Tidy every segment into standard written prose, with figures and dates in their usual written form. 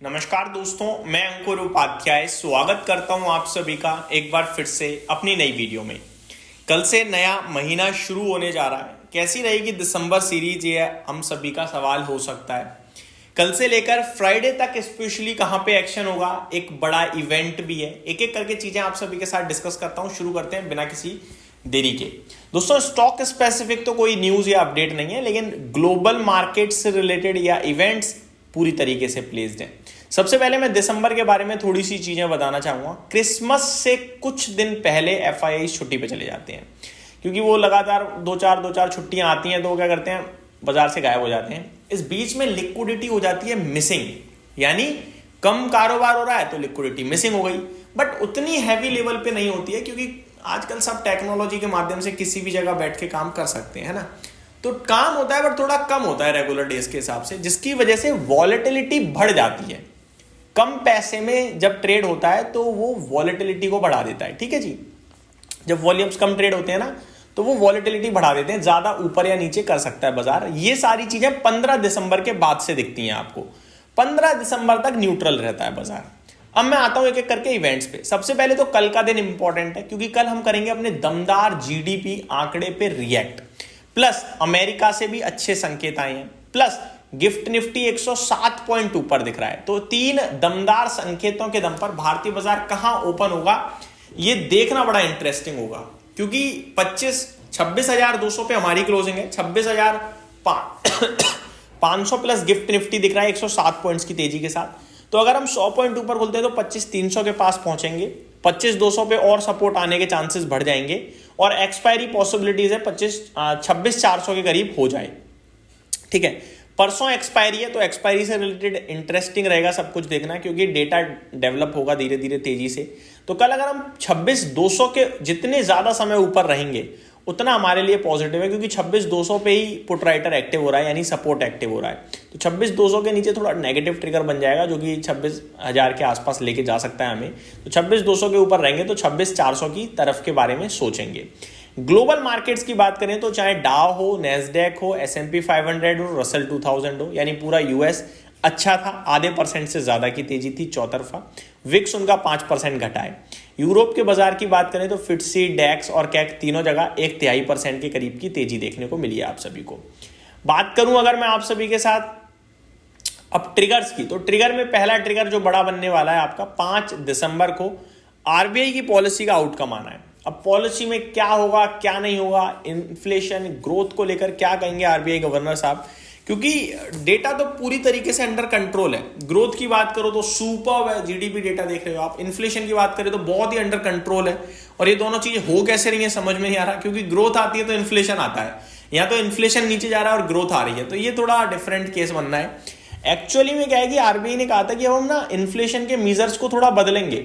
नमस्कार दोस्तों, मैं अंकुर उपाध्याय स्वागत करता हूं आप सभी का एक बार फिर से अपनी नई वीडियो में। कल से नया महीना शुरू होने जा रहा है। कैसी रहेगी दिसंबर सीरीज, ये हम सभी का सवाल हो सकता है। कल से लेकर फ्राइडे तक स्पेशली कहां पे एक्शन होगा, एक बड़ा इवेंट भी है। एक एक करके चीजें आप सभी के साथ डिस्कस करता हूं। शुरू करते हैं बिना किसी देरी के। दोस्तों, स्टॉक स्पेसिफिक तो कोई न्यूज या अपडेट नहीं है, लेकिन ग्लोबल मार्केट से रिलेटेड या इवेंट्स पूरी तरीके से प्लेस्ड हैं। सबसे पहले मैं दिसंबर के बारे में थोड़ी सी चीजें बताना चाहूंगा। क्रिसमस से कुछ दिन पहले एफआईआई छुट्टी पे चले जाते हैं, क्योंकि वो लगातार दो चार छुट्टियां आती हैं, तो वो क्या करते हैं, बाजार से गायब हो जाते हैं। इस बीच में लिक्विडिटी हो जाती है मिसिंग, यानी कम कारोबार हो रहा है तो लिक्विडिटी मिसिंग हो गई। बट उतनी हैवी लेवल पे नहीं होती है, क्योंकि आजकल सब टेक्नोलॉजी के माध्यम से किसी भी जगह बैठ के काम कर सकते हैं, है ना। तो काम होता है बट थोड़ा कम होता है रेगुलर डेज के हिसाब से, जिसकी वजह से वॉलेटिलिटी बढ़ जाती है। कम पैसे में जब ट्रेड होता है तो वो वॉलेटिलिटी को बढ़ा देता है। ठीक है जी, जब वॉल्यूम्स कम ट्रेड होते हैं ना, तो वो वॉलेटिलिटी बढ़ा देते हैं, ज्यादा ऊपर या नीचे कर सकता है बाजार। ये सारी चीजें 15 दिसंबर के बाद से दिखती हैं आपको। 15 दिसंबर तक न्यूट्रल रहता है बाजार। अब मैं आता हूं एक एक करके इवेंट्स पे। सबसे पहले तो कल का दिन इंपॉर्टेंट है, क्योंकि कल हम करेंगे अपने दमदार जीडीपी आंकड़े पे रिएक्ट। प्लस अमेरिका से भी अच्छे संकेत आए हैं, प्लस गिफ्ट निफ्टी 107 पॉइंट ऊपर दिख रहा है। तो तीन दमदार संकेतों के दम पर भारतीय बाजार कहां ओपन होगा, यह देखना बड़ा इंटरेस्टिंग होगा, क्योंकि 26,200 पे हमारी क्लोजिंग है। 26,500 प्लस गिफ्ट निफ्टी दिख रहा है 107 पॉइंट्स की तेजी के साथ। तो अगर हम 100 पॉइंट ऊपर खोलते हैं तो 25,300 के पास पहुंचेंगे। 25,200 पे और सपोर्ट आने के चांसेस बढ़ जाएंगे, और एक्सपायरी पॉसिबिलिटीज है 26,400 के करीब हो जाए। ठीक है, परसों एक्सपायरी है, तो एक्सपायरी से रिलेटेड इंटरेस्टिंग रहेगा सब कुछ देखना, क्योंकि डेटा डेवलप होगा धीरे धीरे तेजी से। तो कल अगर हम 26,200 के जितने ज्यादा समय ऊपर रहेंगे उतना हमारे लिए पॉजिटिव है, क्योंकि 26,200 पे ही पुट राइटर एक्टिव हो रहा है, यानी सपोर्ट एक्टिव हो रहा है। तो 26,200 के नीचे थोड़ा नेगेटिव ट्रिगर बन जाएगा, जो कि 26,000 के आसपास लेके जा सकता है हमें। तो 26,200 के ऊपर रहेंगे तो 26,400 की तरफ के बारे में सोचेंगे। ग्लोबल मार्केट्स की बात करें तो चाहे डाउ हो, नेस्डैक हो, S&P 500 हो, रसल 2000 हो, यानी पूरा यूएस अच्छा था। आधे % से ज्यादा की तेजी थी चौतरफा। विक्स उनका 5% घटा है। यूरोप के बाजार की बात करें तो फिटसी, डैक्स और कैक तीनों जगह 1/3% के करीब की तेजी देखने को मिली है आप सभी को। बात करूं अगर मैं आप सभी के साथ अब ट्रिगर्स की, तो ट्रिगर में पहला ट्रिगर जो बड़ा बनने वाला है आपका 5 दिसंबर को आरबीआई की पॉलिसी का आउटकम आना है। अब पॉलिसी में क्या होगा क्या नहीं होगा, इन्फ्लेशन ग्रोथ को लेकर क्या कहेंगे आरबीआई गवर्नर साहब, क्योंकि डेटा तो पूरी तरीके से अंडर कंट्रोल है। ग्रोथ की बात करो तो सुपर्ब है, जीडीपी डेटा देख रहे हो आप। इन्फ्लेशन की बात करें तो बहुत ही अंडर कंट्रोल है। और ये दोनों चीजें हो कैसे रही है समझ में नहीं आ रहा, क्योंकि ग्रोथ आती है तो इन्फ्लेशन आता है, या तो इन्फ्लेशन नीचे जा रहा है और ग्रोथ आ रही है। तो ये थोड़ा डिफरेंट केस बनना है। एक्चुअली में क्या है कि आरबीआई ने कहा था कि अब हम ना इन्फ्लेशन के मेजर्स को थोड़ा बदलेंगे,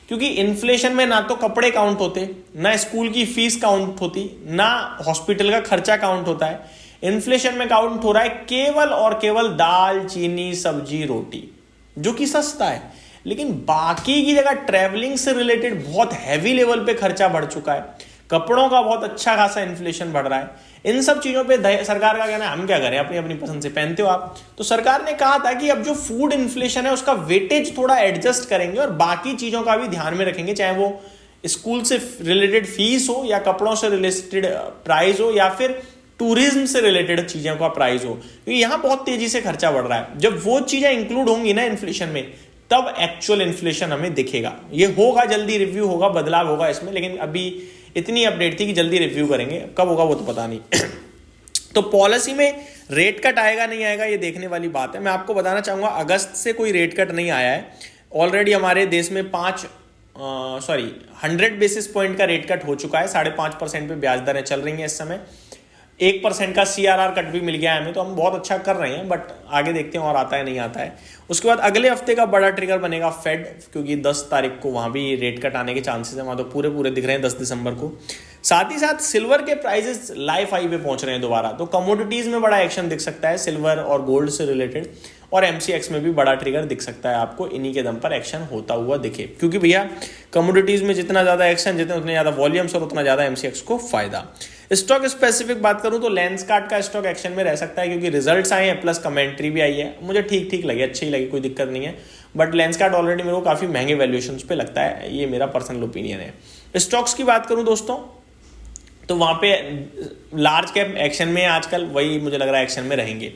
क्योंकि इन्फ्लेशन में ना तो कपड़े काउंट होते, ना स्कूल की फीस काउंट होती, ना हॉस्पिटल का खर्चा काउंट होता है। इन्फ्लेशन में काउंट हो रहा है केवल और केवल दाल, चीनी, सब्जी, रोटी, जो कि सस्ता है। लेकिन बाकी की जगह ट्रैवलिंग से रिलेटेड बहुत हैवी लेवल पे खर्चा बढ़ चुका है। कपड़ों का बहुत अच्छा खासा इन्फ्लेशन बढ़ रहा है। इन सब चीजों पे सरकार का कहना है हम क्या करें, अपनी अपनी पसंद से पहनते हो आप। तो सरकार ने कहा था कि अब जो फूड इन्फ्लेशन है उसका वेटेज थोड़ा एडजस्ट करेंगे, और बाकी चीजों का भी ध्यान में रखेंगे, चाहे वो स्कूल से रिलेटेड फीस हो, या कपड़ों से रिलेटेड प्राइस हो, या फिर टूरिज्म से रिलेटेड चीजों का प्राइस हो, क्योंकि यहां बहुत तेजी से खर्चा बढ़ रहा है। जब वो चीजें इंक्लूड होंगी ना इन्फ्लेशन में, तब एक्चुअल इन्फ्लेशन हमें दिखेगा। ये होगा, जल्दी रिव्यू होगा, बदलाव होगा इसमें, लेकिन अभी इतनी अपडेट थी कि जल्दी रिव्यू करेंगे, कब होगा वो तो पता नहीं। तो पॉलिसी में रेट कट आएगा नहीं आएगा ये देखने वाली बात है। मैं आपको बताना चाहूंगा अगस्त से कोई रेट कट नहीं आया है। ऑलरेडी हमारे देश में 100 बेसिस पॉइंट का रेट कट हो चुका है। 5.5% पे ब्याज दरें चल रही हैं इस समय। 1% का CRR कट भी मिल गया है हमें, तो हम बहुत अच्छा कर रहे हैं। बट आगे देखते हैं और आता है नहीं आता है। उसके बाद अगले हफ्ते का बड़ा ट्रिगर बनेगा फेड, क्योंकि 10 तारीख को वहां भी रेट कट आने के चांसेस है। वहां तो पूरे दिख रहे हैं 10 दिसंबर को। साथ ही साथ सिल्वर के प्राइसेस लाइफ हाई पे पहुंच रहे हैं दोबारा, तो कमोडिटीज में बड़ा एक्शन दिख सकता है सिल्वर और गोल्ड से रिलेटेड, और MCX में भी बड़ा ट्रिगर दिख सकता है आपको। इन्हीं के दम पर एक्शन होता हुआ दिखे, क्योंकि भैया कमोडिटीज में जितना ज्यादा एक्शन, जितने उतने ज्यादा वॉल्यूम्स और उतना ज्यादा MCX को फायदा। स्टॉक स्पेसिफिक बात करूं तो लेंसकार्ट का स्टॉक एक्शन में रह सकता है क्योंकि रिजल्ट्स आए हैं प्लस कमेंट्री भी आई है, मुझे ठीक ठीक लगे, अच्छी ही लगी, कोई दिक्कत नहीं है। बट लेंसकार्ट ऑलरेडी मेरे को काफ़ी महंगे वैल्यूएशंस पे लगता है, ये मेरा पर्सनल ओपिनियन है। स्टॉक्स की बात करूं दोस्तों तो वहाँ पे लार्ज कैप एक्शन में आजकल वही मुझे लग रहा है एक्शन में रहेंगे।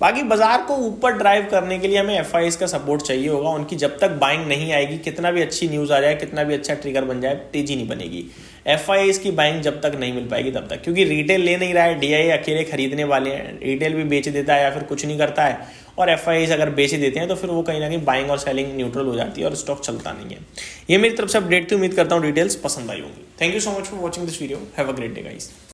बाकी बाजार को ऊपर ड्राइव करने के लिए हमें एफआईआईज का सपोर्ट चाहिए होगा, उनकी जब तक बाइंग नहीं आएगी, कितना भी अच्छी न्यूज़ आ जाए, कितना भी अच्छा ट्रिगर बन जाए, तेजी नहीं बनेगी। एफआईआईज की बाइंग जब तक नहीं मिल पाएगी तब तक, क्योंकि रिटेल ले नहीं रहा है, डीआई अकेले खरीदने वाले हैं, रिटेल भी बेच देता है या फिर कुछ नहीं करता है, और एफआईआईज अगर बेच देते हैं तो फिर वो कहीं ना कहीं बाइंग और सेलिंग न्यूट्रल हो जाती है और स्टॉक चलता नहीं है। ये मेरी तरफ से अपडेट थी, उम्मीद करता हूँ डिटेल्स पसंद आई होंगी। Thank you so much for watching this video, have a great day guys.